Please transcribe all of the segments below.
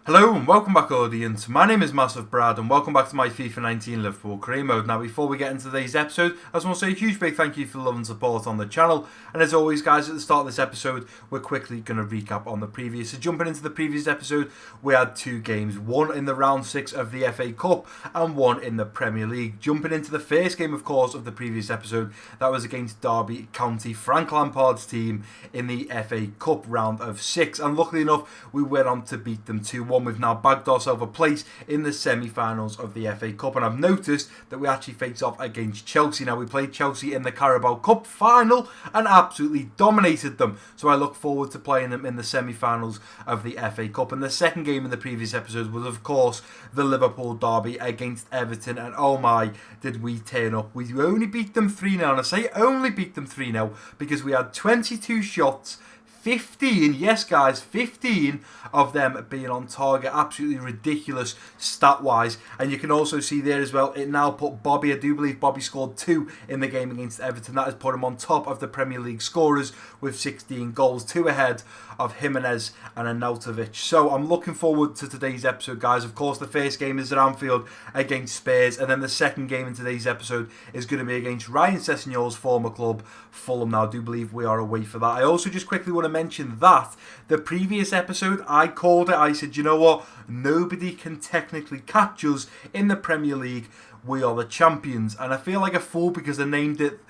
Hello and welcome back, audience. My name is MassiveBrad and welcome back to my FIFA 19 Liverpool career mode. Now, before we get into today's episode, I just want to say a huge big thank you for the love and support on the channel. And as always, guys, at the start of this episode, we're quickly going to recap on the previous. So jumping into the previous episode, we had two games, one in the round 6 of the FA Cup and one in the Premier League. Jumping into the first game, of course, of the previous episode, that was against Derby County, Frank Lampard's team in the FA Cup round of 6. And luckily enough, we went on to beat them 2-1. We've now bagged ourselves a place in the semi-finals of the FA Cup, and I've noticed that we actually face off against Chelsea. Now, we played Chelsea in the Carabao Cup final and absolutely dominated them, so I look forward to playing them in the semi-finals of the FA Cup. And the second game in the previous episode was, of course, the Liverpool derby against Everton, and oh my, did we turn up. We only beat them 3-0, and I say only beat them 3-0 because we had 22 shots, 15, yes guys, 15 of them being on target. Absolutely ridiculous stat-wise. And you can also see there as well, it now put Bobby, I do believe Bobby scored 2 in the game against Everton. That has put him on top of the Premier League scorers with 16 goals, 2 ahead of Jimenez and Arnautovic. So I'm looking forward to today's episode, guys. Of course, the first game is at Anfield against Spurs, and then the second game in today's episode is going to be against Ryan Sessegnol's former club, Fulham. Now, I do believe we are away for that. I also just quickly want to mention that the previous episode, I called it. I said, you know what? Nobody can technically catch us in the Premier League. We are the champions. And I feel like a fool because I named it,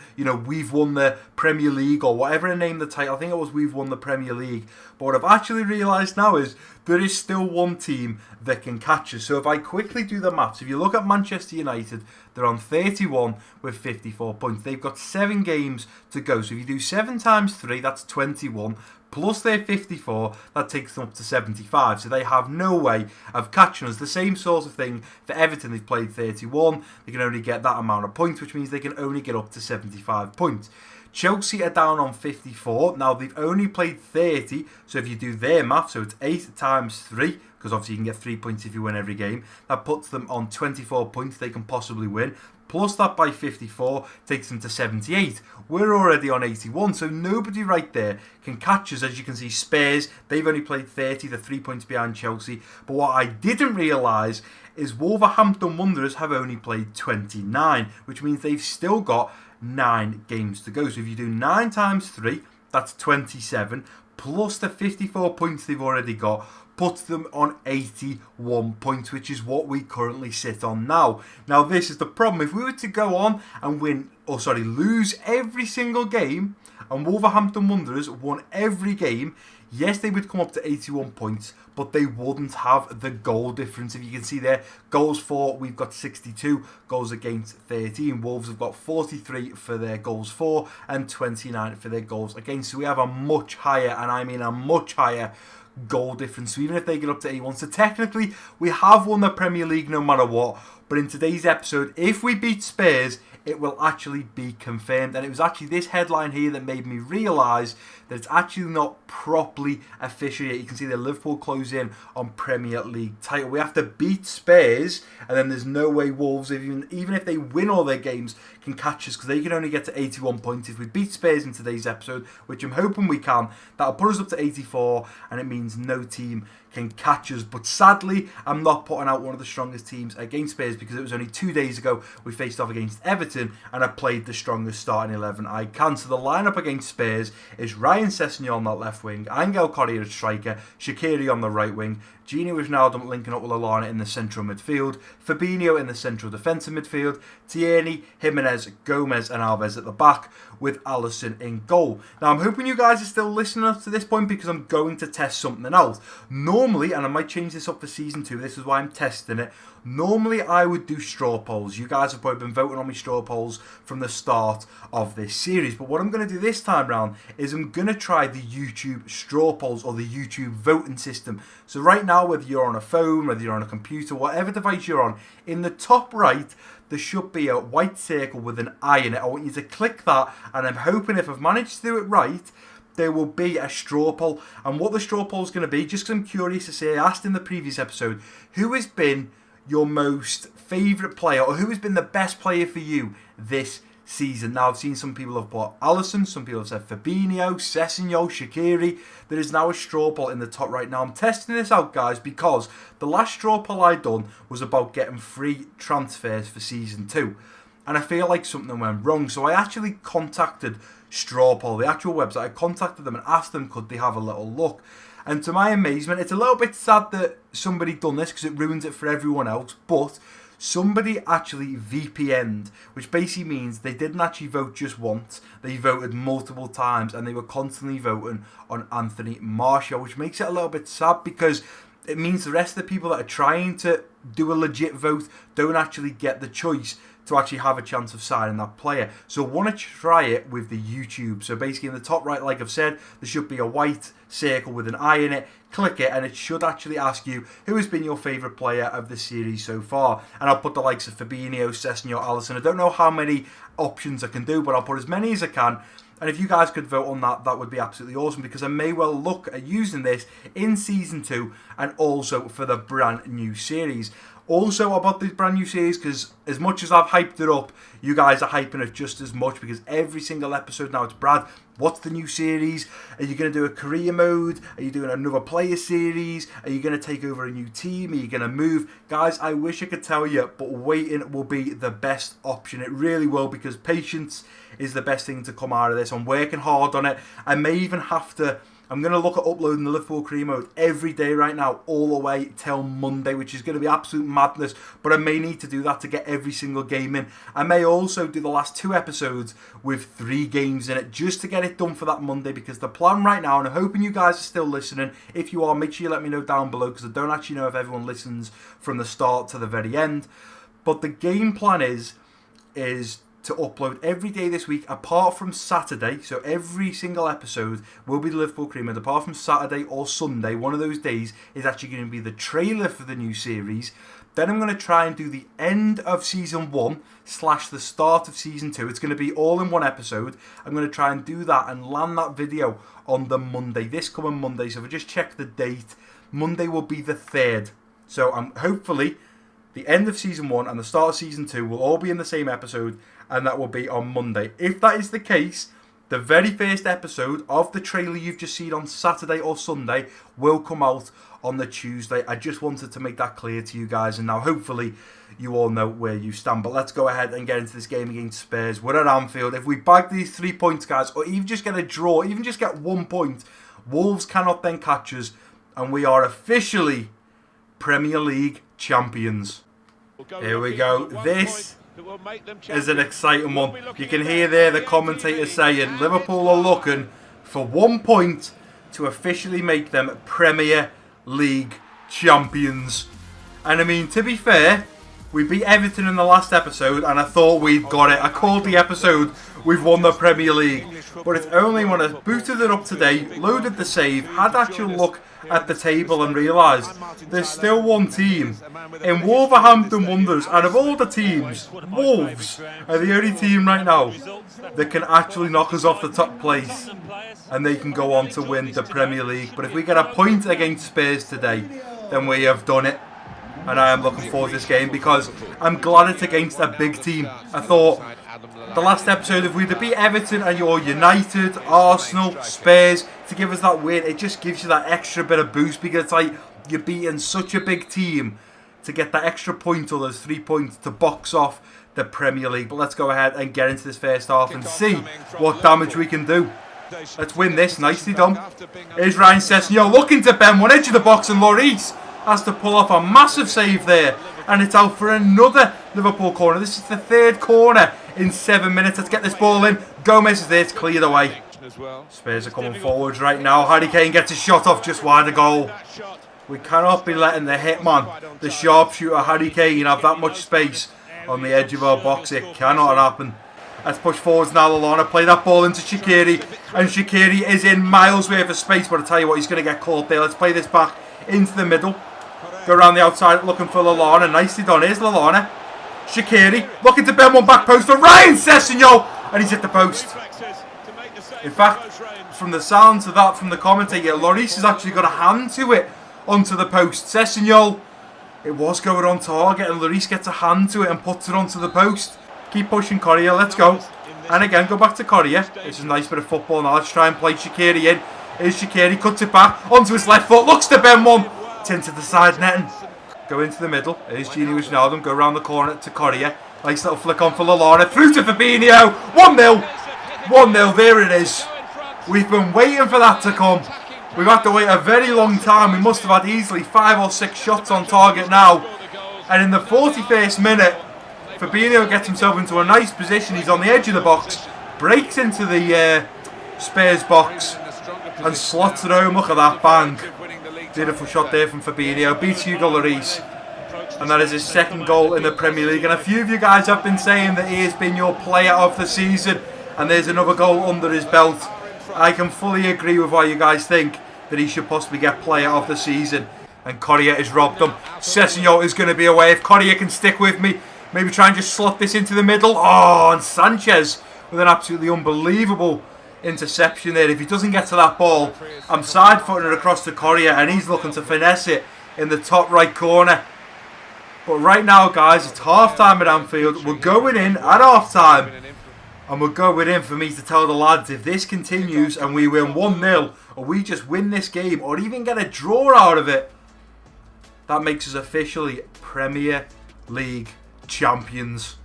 we've won the Premier League or whatever I named the title. I think it was we've won the Premier League. But what I've actually realised now is there is still one team that can catch us. So if I quickly do the maths, if you look at Manchester United, they're on 31 with 54 points. They've got 7 games to go. So if you do 7 times 3, that's 21. Plus their 54, that takes them up to 75. So they have no way of catching us. The same sort of thing for Everton. They've played 31. They can only get that amount of points, which means they can only get up to 75 points. Chelsea are down on 54. Now, they've only played 30. So if you do their math, so it's 8 times 3, because obviously you can get 3 points if you win every game. That puts them on 24 points they can possibly win. Plus that by 54 takes them to 78. We're already on 81, so nobody right there can catch us. As you can see, Spurs, they've only played 30, they're 3 points behind Chelsea. But what I didn't realise is Wolverhampton Wanderers have only played 29, which means they've still got 9 games to go. So if you do 9 times 3, that's 27, plus the 54 points they've already got, puts them on 81 points, which is what we currently sit on now. Now, this is the problem. If we were to go on and lose every single game, and Wolverhampton Wanderers won every game, yes, they would come up to 81 points, but they wouldn't have the goal difference. If you can see there, goals for, we've got 62, goals against 13. Wolves have got 43 for their goals for, and 29 for their goals against. So we have a much higher, and I mean a much higher, goal difference. So even if they get up to 81, so technically we have won the Premier League no matter what. But in today's episode, if we beat Spurs, it will actually be confirmed. And it was actually this headline here that made me realise that it's actually not properly official yet. You can see that Liverpool close in on Premier League title. We have to beat Spurs, and then there's no way Wolves, even if they win all their games, can catch us, because they can only get to 81 points. If we beat Spurs in today's episode, which I'm hoping we can, that'll put us up to 84, and it means no team can catch us. But sadly, I'm not putting out one of the strongest teams against Spurs, because it was only 2 days ago we faced off against Everton, and I played the strongest starting 11 I can. So the lineup against Spurs is Ryan Sessegnol on that left wing, Angel Correa as striker, Shaqiri on the right wing, Gini Wijnaldum linking up with Lallana in the central midfield, Fabinho in the central defensive midfield, Tierney, Jimenez, Gomez and Alves at the back, with Alisson in goal. Now, I'm hoping you guys are still listening up to this point, because I'm going to test something else. Normally, and I might change this up for season 2, this is why I'm testing it, normally I would do straw polls. You guys have probably been voting on me straw polls from the start of this series, but what I'm going to do this time round is I'm going to try the YouTube straw polls, or the YouTube voting system. So right now, whether you're on a phone, whether you're on a computer, whatever device you're on, in the top right there should be a white circle with an I in it. I want you to click that, and I'm hoping, if I've managed to do it right, there will be a straw poll. And what the straw poll is going to be, just because I'm curious to say, I asked in the previous episode, who has been your most favourite player, or who has been the best player for you this season. Now, I've seen some people have put Alisson, some people have said Fabinho, Sessegnon, Shaqiri. There is now a straw poll in the top right. Now, I'm testing this out, guys, because the last straw poll I done was about getting free transfers for season 2. And I feel like something went wrong. So I actually contacted Straw Poll, the actual website. I contacted them and asked them could they have a little look. And to my amazement, it's a little bit sad that somebody done this because it ruins it for everyone else. But somebody actually VPN'd, which basically means they didn't actually vote just once. They voted multiple times and they were constantly voting on Anthony Martial, which makes it a little bit sad because it means the rest of the people that are trying to do a legit vote don't actually get the choice to actually have a chance of signing that player. So I want to try it with the YouTube. So basically in the top right, like I've said, there should be a white circle with an eye in it. Click it and it should actually ask you who has been your favourite player of the series so far. And I'll put the likes of Fabinho, Sessegnon, Alisson. I don't know how many options I can do, but I'll put as many as I can. And if you guys could vote on that, that would be absolutely awesome because I may well look at using this in Season 2 and also for the brand new series. Also about this brand new series, because as much as I've hyped it up, you guys are hyping it just as much because every single episode now it's Brad, what's the new series? Are you going to do a career mode? Are you doing another player series? Are you going to take over a new team? Are you going to move? Guys, I wish I could tell you, but waiting will be the best option. It really will because patience is the best thing to come out of this. I'm working hard on it. I may even have to... I'm going to look at uploading the Liverpool career mode every day right now, all the way till Monday, which is going to be absolute madness. But I may need to do that to get every single game in. I may also do the last 2 episodes with 3 games in it, just to get it done for that Monday. Because the plan right now, and I'm hoping you guys are still listening. If you are, make sure you let me know down below, because I don't actually know if everyone listens from the start to the very end. But the game plan is to upload every day this week apart from Saturday. So every single episode will be the Liverpool Cream, and apart from Saturday or Sunday, one of those days is actually going to be the trailer for the new series. Then I'm going to try and do the end of Season 1 / the start of Season 2. It's going to be all in one episode. I'm going to try and do that and land that video on the Monday, this coming Monday. So if I just check the date, Monday will be the 3rd. So I'm hopefully the end of Season 1 and the start of Season 2 will all be in the same episode, and that will be on Monday. If that is the case, the very first episode of the trailer you've just seen on Saturday or Sunday will come out on the Tuesday. I just wanted to make that clear to you guys, and now hopefully you all know where you stand. But let's go ahead and get into this game against Spurs. We're at Anfield. If we bag these 3 points, guys, or even just get a draw, even just get 1 point, Wolves cannot then catch us, and we are officially Premier League champions. Here we go. This is an exciting one. You can hear there the commentator saying Liverpool are looking for 1 point to officially make them Premier League champions. And I mean, to be fair, we beat Everton in the last episode and I thought we'd got it. I called the episode we've won the Premier League. But it's only when I booted it up today, loaded the save, had actual look at the table and realised there's still one team in Wolverhampton Wanderers, and of all the teams, Wolves are the only team right now that can actually knock us off the top place and they can go on to win the Premier League. But if we get a point against Spurs today, then we have done it. And I am looking forward to this game because I'm glad it's against a big team. I thought the last episode, if we'd have beat Everton and you're United, Arsenal, Spurs, to give us that win, it just gives you that extra bit of boost because it's like you're beating such a big team to get that extra point or those 3 points to box off the Premier League. But let's go ahead and get into this first half and see what damage we can do. Let's win this. Nicely done. Here's Ryan Sessegnon looking to bend one edge of the box, and Lloris has to pull off a massive save there, and it's out for another Liverpool corner. This is the 3rd corner in 7 minutes. Let's get this ball in. Gomez is there. It's cleared away. Spurs are coming forwards right now. Harry Kane gets a shot off just wide of goal. We cannot be letting the hitman, the sharpshooter Harry Kane, have that much space on the edge of our box. It cannot happen. Let's push forwards now. Lallana play that ball into Shaqiri, and Shaqiri is in miles worth of space, but I tell you what, he's going to get caught there. Let's play this back into the middle. Go around the outside looking for Lallana. Nicely done. Here's Lallana. Shaqiri looking to bend one back post for Ryan Sessegnon, and he's hit the post. In fact, from the sounds of that from the commentator, Lloris has actually got a hand to it onto the post. Sessegnon, it was going on target, and Lloris gets a hand to it and puts it onto the post. Keep pushing Correa. Let's go. And again, go back to Correa. This is a nice bit of football now. Let's try and play Shaqiri in. Here's Shaqiri. Cuts it back. Onto his left foot. Looks to bend one. It's into the side netting. Go into the middle. Here's Gini Wijnaldum. Go around the corner to Correa. Nice little flick on for Lallana. Through to Fabinho. 1-0. 1-0. There it is. We've been waiting for that to come. We've had to wait a very long time. We must have had easily 5 or 6 shots on target now. And in the 41st minute, Fabinho gets himself into a nice position. He's on the edge of the box. Breaks into the Spurs box. And slots it home. Look at that. Bang. Beautiful shot there from Fabinho. Beats Hugo Lloris. And that is his 2nd goal in the Premier League. And a few of you guys have been saying that he has been your player of the season. And there's another goal under his belt. I can fully agree with why you guys think that he should possibly get player of the season. And Correa has robbed them. Sessegnon is going to be away. If Correa can stick with me, maybe try and just slot this into the middle. Oh, and Sanchez with an absolutely unbelievable interception there. If he doesn't get to that ball, I'm side-footing it across to Correa, and he's looking to finesse it in the top right corner. But right now, guys, it's half-time at Anfield. We're going in at half-time. And we're going in for me to tell the lads, if this continues and we win 1-0, or we just win this game, or even get a draw out of it, that makes us officially Premier League champions.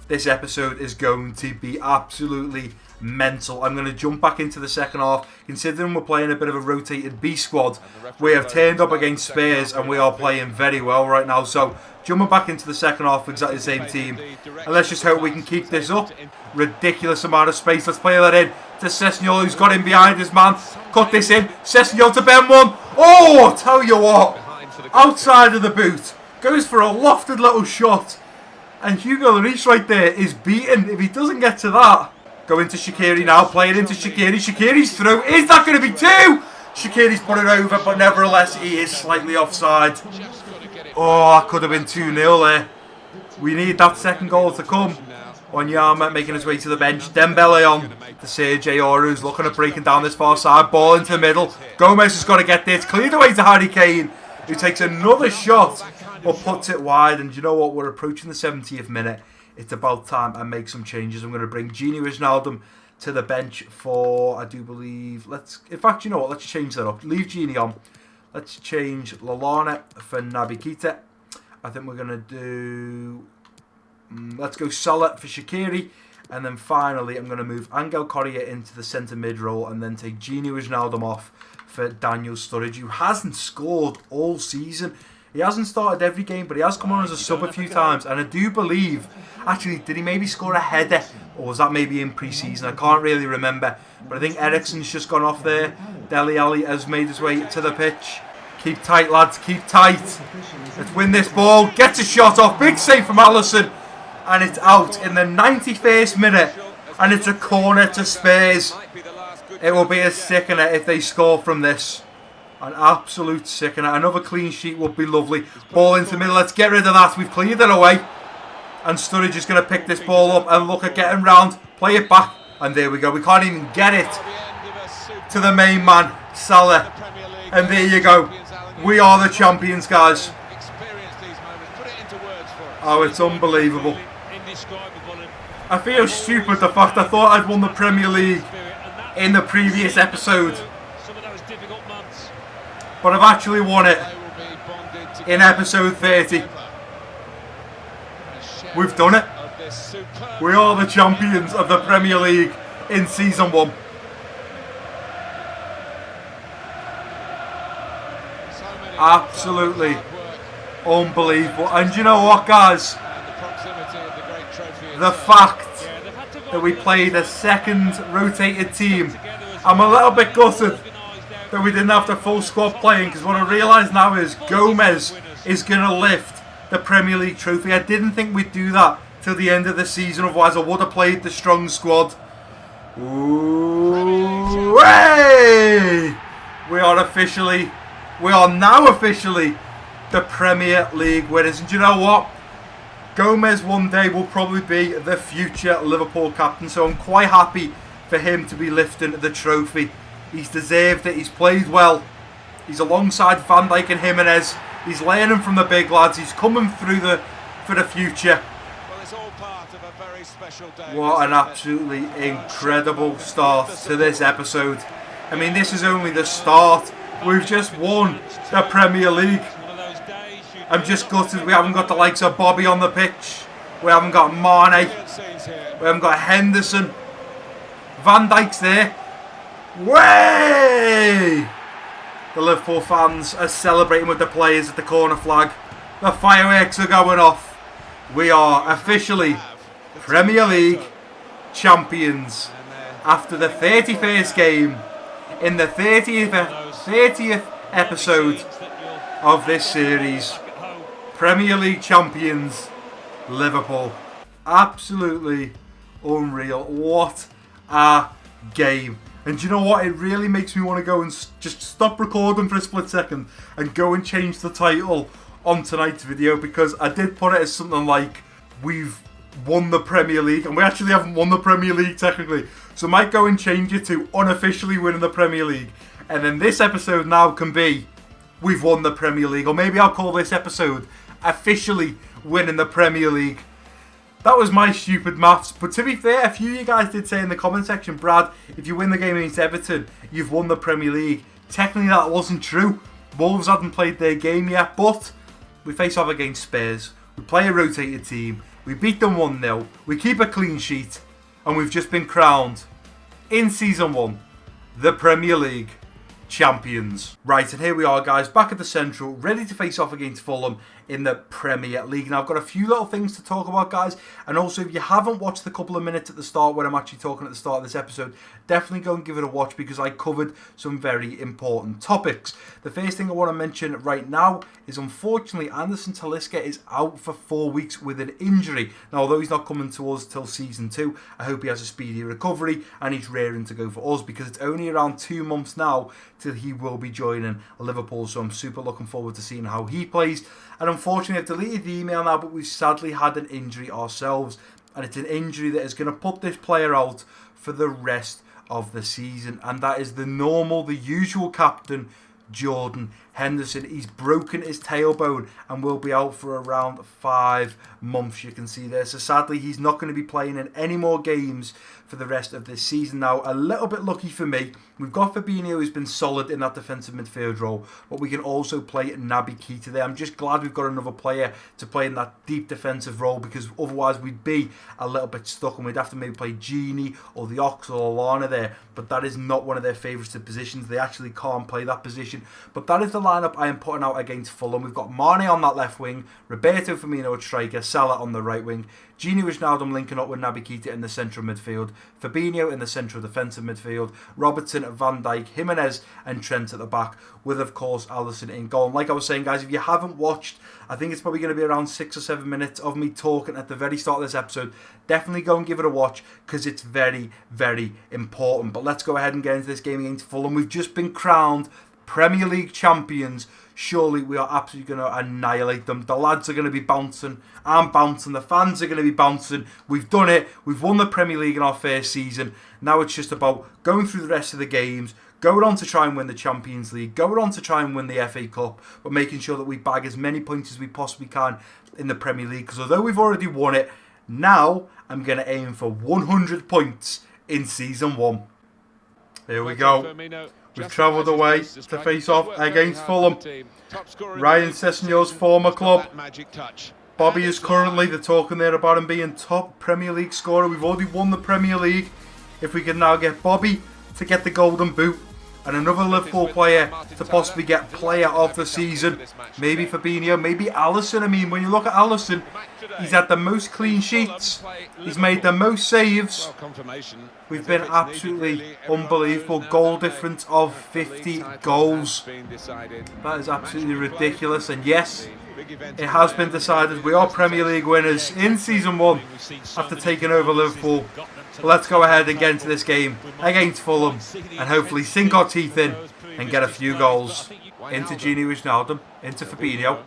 This episode is going to be absolutely mental. I'm going to jump back into the second half. Considering we're playing a bit of a rotated B squad, we have turned up against Spurs and we are playing very well right now. So jumping back into the second half with exactly the same team, and let's just hope we can keep this up. Ridiculous amount of space. Let's play that in to Sessegnon, who's got in behind his man. Cut this in. Sessegnon to bend one. Oh, tell you what, outside of the boot, goes for a lofted little shot, and Hugo Lloris right there is beaten if he doesn't get to that. Go into Shaqiri now, play it into Shaqiri. Shaqiri's through. Is that going to be 2? Shaqiri's put it over, but nevertheless, he is slightly offside. Oh, that could have been 2-0 there. We need that 2nd goal to come. Onyama making his way to the bench. Dembele on to Sergei Aurier, who's looking at breaking down this far side. Ball into the middle. Gomez has got to get this. Cleared away to Harry Kane, who takes another shot, but puts it wide. And you know what? We're approaching the 70th minute. It's about time I make some changes. I'm going to bring Gini Wijnaldum to the bench for, I do believe, in fact, you know what, let's change that up. Leave Gini on. Let's change Lallana for Naby Keita. I think we're going to do, let's go Salah for Shaqiri. And then finally, I'm going to move Angel Correa into the centre mid role and then take Gini Wijnaldum off for Daniel Sturridge, who hasn't scored all season. He hasn't started every game, but he has come on as a sub a few times. And I do believe, actually, did he maybe score a header? Or was that maybe in pre-season? I can't really remember. But I think Eriksen's just gone off there. Dele Alli has made his way to the pitch. Keep tight, lads. Keep tight. Let's win this ball. Gets a shot off. Big save from Alisson. And it's out in the 91st minute. And it's a corner to Spurs. It will be a sickener if they score from this. An absolute sickener. Another clean sheet would be lovely. Ball into the middle. Let's get rid of that. We've cleared it away. And Sturridge is going to pick this ball up and look at getting round. Play it back. And there we go. We can't even get it to the main man, Salah. And there you go. We are the champions, guys. Oh, it's unbelievable. I feel stupid the fact I thought I'd won the Premier League in the previous episode. But I've actually won it in episode 30. We've done it. We are the champions of the Premier League in Season 1. Absolutely unbelievable. And you know what, guys? The fact that we played a second rotated team, I'm a little bit gutted that we didn't have the full squad playing, because what I realise now is Gomez is going to lift the Premier League trophy. I didn't think we'd do that till the end of the season, otherwise I would have played the strong squad. Ooh, hey! We are now officially the Premier League winners. And do you know what? Gomez one day will probably be the future Liverpool captain, so I'm quite happy for him to be lifting the trophy. He's deserved it. He's played well. He's alongside Van Dijk and Jimenez. He's learning from the big lads. He's coming through for the future. What an absolutely incredible start to this episode. I mean, this is only the start. We've just won the Premier League. I'm just gutted we haven't got the likes of Bobby on the pitch. We haven't got Mane. We haven't got Henderson. Van Dijk's there. Way! The Liverpool fans are celebrating with the players at the corner flag. The fireworks are going off. We are officially Premier League champions after the 31st game in the 30th episode of this series. Premier League champions, Liverpool. Absolutely unreal. What a game. And do you know what? It really makes me want to go and just stop recording for a split second and go and change the title on tonight's video, because I did put it as something like, we've won the Premier League, and we actually haven't won the Premier League technically. So I might go and change it to unofficially winning the Premier League. And then this episode now can be, we've won the Premier League. Or maybe I'll call this episode officially winning the Premier League. That was my stupid maths. But to be fair, a few of you guys did say in the comment section, Brad, if you win the game against Everton, you've won the Premier League. Technically that wasn't true. Wolves hadn't played their game yet, but we face off against Spurs. We play a rotated team. We beat them 1-0. We keep a clean sheet. And we've just been crowned, in Season 1, the Premier League champions. Right, and here we are, guys, back at the Central, ready to face off against Fulham in the Premier League. Now, I've got a few little things to talk about, guys, and also if you haven't watched the couple of minutes at the start when I'm actually talking at the start of this episode, definitely go and give it a watch, because I covered some very important topics. The first thing I want to mention right now is, unfortunately, Anderson Talisca is out for 4 weeks with an injury. Now, although he's not coming to us till Season 2, I hope he has a speedy recovery and he's raring to go for us, because it's only around 2 months now till he will be joining Liverpool, so I'm super looking forward to seeing how he plays. And unfortunately, I've deleted the email now, but we've sadly had an injury ourselves, and it's an injury that is going to put this player out for the rest of the season, and that is the usual captain, Jordan Henderson. He's broken his tailbone and will be out for around 5 months, you can see there. So sadly, he's not going to be playing in any more games for the rest of this season. Now, a little bit lucky for me, we've got Fabinho, who's been solid in that defensive midfield role, but we can also play Naby Keita there. I'm just glad we've got another player to play in that deep defensive role, because otherwise we'd be a little bit stuck and we'd have to maybe play Gini or the Ox or Lallana there, but that is not one of their favourite positions. They actually can't play that position. But that is the lineup I am putting out against Fulham. We've got Mane on that left wing, Roberto Firmino at striker, Salah on the right wing, Gini Wijnaldum linking up with Naby Keita in the central midfield, Fabinho in the central defensive midfield, Robertson, Van Dijk, Jimenez and Trent at the back, with of course Alisson in goal. And like I was saying, guys, if you haven't watched, I think it's probably going to be around 6 or 7 minutes of me talking at the very start of this episode. Definitely go and give it a watch, because it's very, very important. But let's go ahead and get into this game against Fulham. We've just been crowned Premier League champions. Surely we are absolutely going to annihilate them. The lads are going to be bouncing. I'm bouncing. The fans are going to be bouncing. We've done it. We've won the Premier League in our first season. Now it's just about going through the rest of the games, going on to try and win the Champions League, going on to try and win the FA Cup, but making sure that we bag as many points as we possibly can in the Premier League. Because although we've already won it, now I'm going to aim for 100 points in Season 1. Here we go. We've travelled away to face off against Fulham. Ryan Sessegnon's former club. Bobby is currently, they're talking there about him being top Premier League scorer. We've already won the Premier League. If we can now get Bobby to get the golden boot, and another Liverpool player to possibly get player of the season. Maybe Fabinho, maybe Alisson. I mean, when you look at Alisson, he's had the most clean sheets. He's made the most saves. We've been absolutely unbelievable. Goal difference of 50 goals. That is absolutely ridiculous. And yes, it has been decided. We are Premier League winners in Season 1 after taking over Liverpool. Let's go ahead and get into this game against Fulham and hopefully sink our teeth in and get a few goals. Into Gini Wijnaldum, into Fabinho.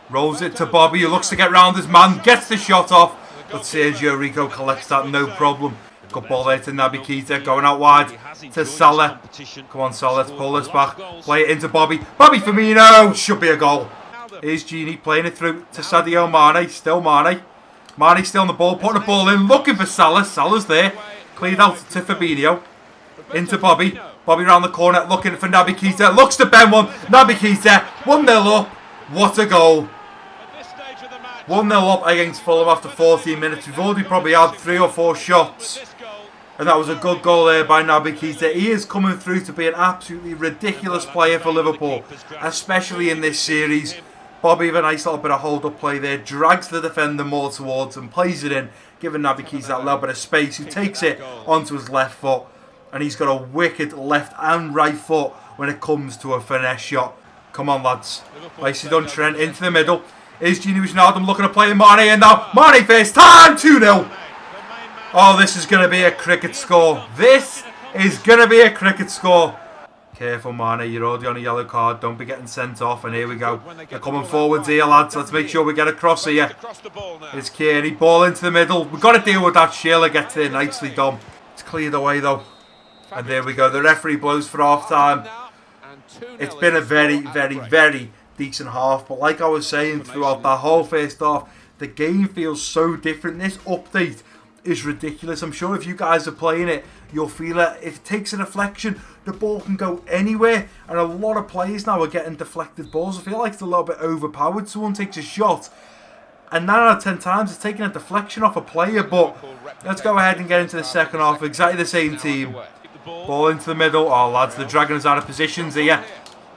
Rolls it to Bobby, who looks to get round his man, gets the shot off, but Sergio Rico collects that, no problem. Good ball there to Naby Keita, going out wide to Salah. Come on, Salah, let's pull this back. Play it into Bobby. Bobby Firmino, should be a goal. Here's Gini playing it through to Sadio Mane, still Mane. Mane's still on the ball, putting the ball in, looking for Salah. Salah's there. Cleared out to Fabinho. Into Bobby. Bobby round the corner, looking for Naby Keita. Looks to Ben one. Naby Keita, 1-0 up. What a goal. 1-0 up against Fulham after 14 minutes. We've already probably had 3 or 4 shots. And that was a good goal there by Naby Keita. He is coming through to be an absolutely ridiculous player for Liverpool, especially in this series. Bobby with a nice little bit of hold-up play there. Drags the defender more towards him, plays it in, giving Naby Keita that little bit of space, who takes it onto his left foot. And he's got a wicked left and right foot when it comes to a finesse shot. Come on, lads. Nicely done, Trent, into the middle. Is Gini Wijnaldum looking to play Mane, and now Mane first time, 2-0. Oh, this is going to be a cricket score. This is going to be a cricket score. Careful, Mane, you're already on a yellow card. Don't be getting sent off, and here we go. They're coming forwards here, lads. Let's make sure we get across here. It's Kearney, ball into the middle. We've got to deal with that. Sheila gets there, nicely done. It's cleared away, though. And there we go. The referee blows for half-time. It's been a very, very, very decent half. But like I was saying throughout that whole first half, the game feels so different. This update is ridiculous. I'm sure if you guys are playing it, you'll feel it. If it takes a deflection, the ball can go anywhere. And a lot of players now are getting deflected balls. I feel like it's a little bit overpowered. Someone takes a shot, and 9 out of 10 times it's taking a deflection off a player. But let's go ahead and get into the second half. Exactly the same team. Ball into the middle. Oh, lads, they're dragging us out of positions here.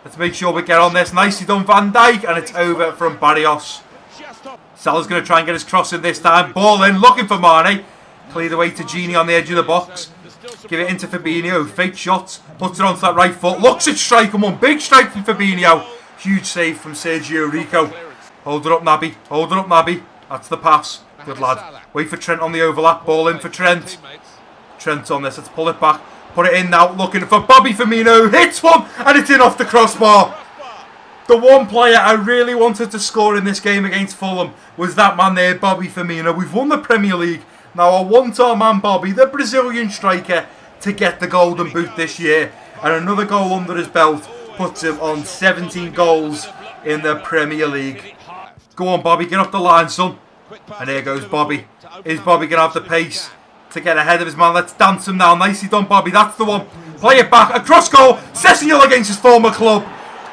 Let's make sure we get on this. Nicely done, Van Dijk. And it's over from Barrios. Salah's going to try and get his cross in this time. Ball in, looking for Mane. Clear the way to Gini on the edge of the box. Give it into Fabinho. Fake shots. Puts it onto that right foot. Looks at striking one. Big strike from Fabinho. Huge save from Sergio Rico. Hold it up, Naby. Hold it up, Naby. That's the pass. Good lad. Wait for Trent on the overlap. Ball in for Trent. Trent on this. Let's pull it back. Put it in now, looking for Bobby Firmino. Hits one, and it's in off the crossbar. The one player I really wanted to score in this game against Fulham was that man there, Bobby Firmino. We've won the Premier League. Now I want our man Bobby, the Brazilian striker, to get the golden boot this year. And another goal under his belt puts him on 17 goals in the Premier League. Go on, Bobby, get off the line, son. And here goes Bobby. Is Bobby going to have the pace to get ahead of his man? Let's dance him now. Nicely done, Bobby. That's the one. Play it back. A cross goal. Sessegnon against his former club.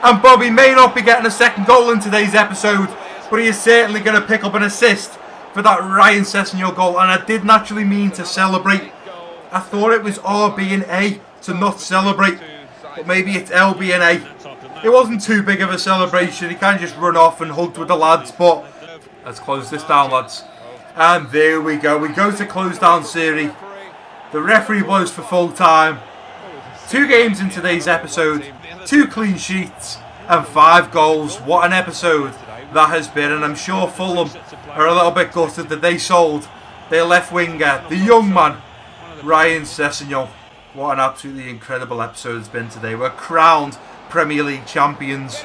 And Bobby may not be getting a second goal in today's episode, but he is certainly going to pick up an assist for that Ryan Sessegnon goal. And I didn't actually mean to celebrate. I thought it was RB and A to not celebrate, but maybe it's LB and A. It wasn't too big of a celebration. He kind of just run off and hugged with the lads, but let's close this down, lads. And there we go. We go to close down series. The referee blows for full time. 2 games in today's episode. 2 clean sheets. And 5 goals. What an episode that has been. And I'm sure Fulham are a little bit gutted that they sold their left winger, the young man, Ryan Sessegnon. What an absolutely incredible episode it's been today. We're crowned Premier League champions.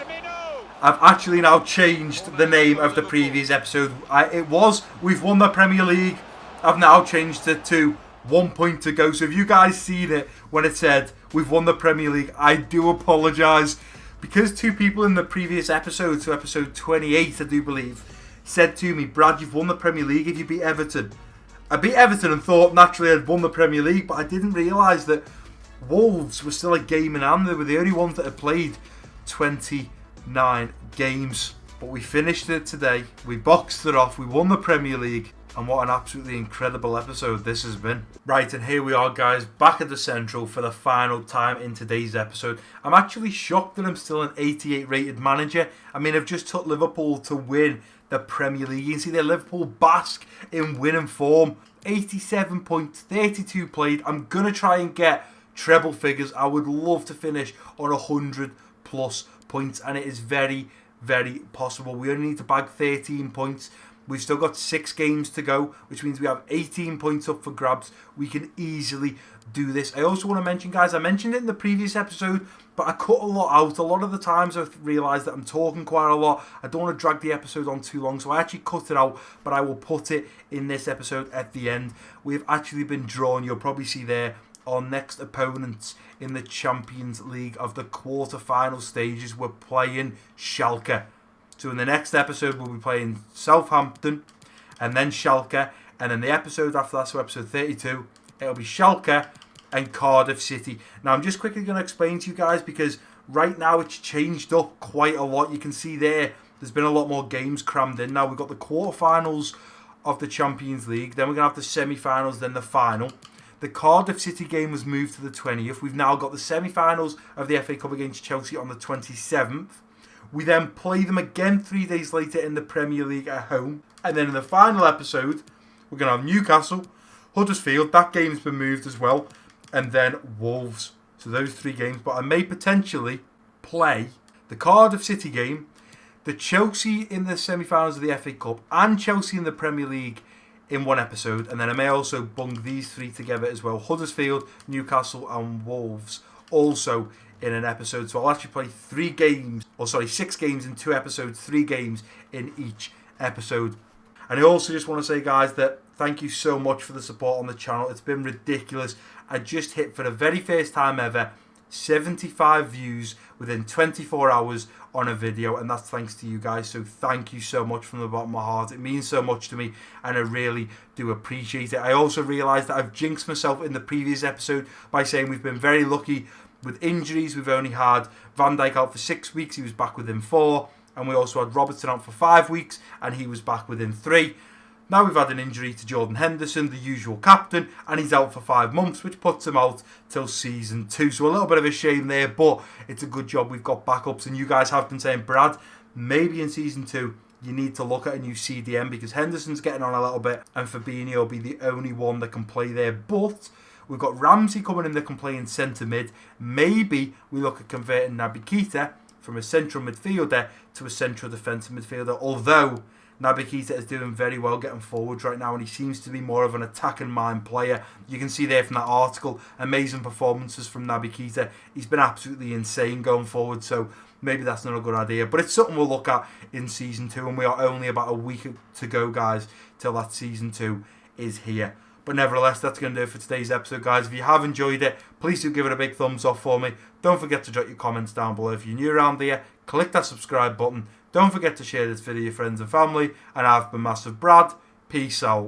I've actually now changed the name of the previous episode. We've won the Premier League. I've now changed it to 1 point to go. So if you guys seen it when it said we've won the Premier League, I do apologise. Because 2 people in the previous episode, so episode 28 I do believe, said to me, Brad, you've won the Premier League if you beat Everton. I beat Everton and thought naturally I'd won the Premier League, but I didn't realise that Wolves were still a game in hand. They were the only ones that had played 29 games. But we finished it today. We boxed it off. We won the Premier League. And what an absolutely incredible episode this has been. Right, and here we are, guys, back at the Central for the final time in today's episode. I'm actually shocked that I'm still an 88 rated manager. I mean, I've just took Liverpool to win the Premier League. You can see that Liverpool bask in winning form. 87 points, 32 played. I'm going to try and get treble figures. I would love to finish on 100 plus points, and it is very, very possible. We only need to bag 13 points. We've still got 6 games to go, which means we have 18 points up for grabs. We can easily do this. I also want to mention, guys, I mentioned it in the previous episode, but I cut a lot out. A lot of the times I've realised that I'm talking quite a lot. I don't want to drag the episode on too long, so I actually cut it out, but I will put it in this episode at the end. We've actually been drawn. You'll probably see there our next opponents in the Champions League of the quarter-final stages. We're playing Schalke. So in the next episode, we'll be playing Southampton. and then Schalke, and then the episode after that, so episode 32, it'll be Schalke and Cardiff City. Now, I'm just quickly going to explain to you guys, because right now it's changed up quite a lot. You can see there's been a lot more games crammed in now. We've got the quarterfinals of the Champions League, then we're going to have the semi-finals, then the final. The Cardiff City game was moved to the 20th. We've now got the semi-finals of the FA Cup against Chelsea on the 27th. We then play them again 3 days later in the Premier League at home. And then in the final episode, we're going to have Newcastle, Huddersfield. That game's been moved as well. And then Wolves. So those 3 games. But I may potentially play the Cardiff City game, the Chelsea in the semi-finals of the FA Cup, and Chelsea in the Premier League in one episode, and then I may also bung these 3 together as well. Huddersfield, Newcastle and Wolves also in an episode. So I'll actually play 6 games in 2 episodes, 3 games in each episode. And I also just want to say, guys, that thank you so much for the support on the channel. It's been ridiculous. I just hit, for the very first time ever, 75 views within 24 hours on a video, and that's thanks to you guys. So thank you so much from the bottom of my heart. It means so much to me, and I really do appreciate it. I also realised that I've jinxed myself in the previous episode by saying we've been very lucky with injuries. We've only had Van Dijk out for 6 weeks. He was back within 4. And we also had Robertson out for 5 weeks, and he was back within 3. Now we've had an injury to Jordan Henderson, the usual captain, and he's out for 5 months, which puts him out till season 2. So a little bit of a shame there, but it's a good job we've got backups. And you guys have been saying, Brad, maybe in season 2 you need to look at a new CDM, because Henderson's getting on a little bit, and Fabinho will be the only one that can play there. But we've got Ramsey coming in that can play in centre mid. Maybe we look at converting Naby Keita from a central midfielder to a central defensive midfielder, although Naby Keita is doing very well getting forwards right now, and he seems to be more of an attacking mind player. You can see there from that article, amazing performances from Naby Keita. He's been absolutely insane going forward, so maybe that's not a good idea. But it's something we'll look at in Season 2, and we are only about a week to go, guys, till that Season 2 is here. But nevertheless, that's going to do it for today's episode, guys. If you have enjoyed it, please do give it a big thumbs up for me. Don't forget to drop your comments down below. If you're new around here, click that subscribe button. Don't forget to share this video with your friends and family. And I've been Massive Brad. Peace out.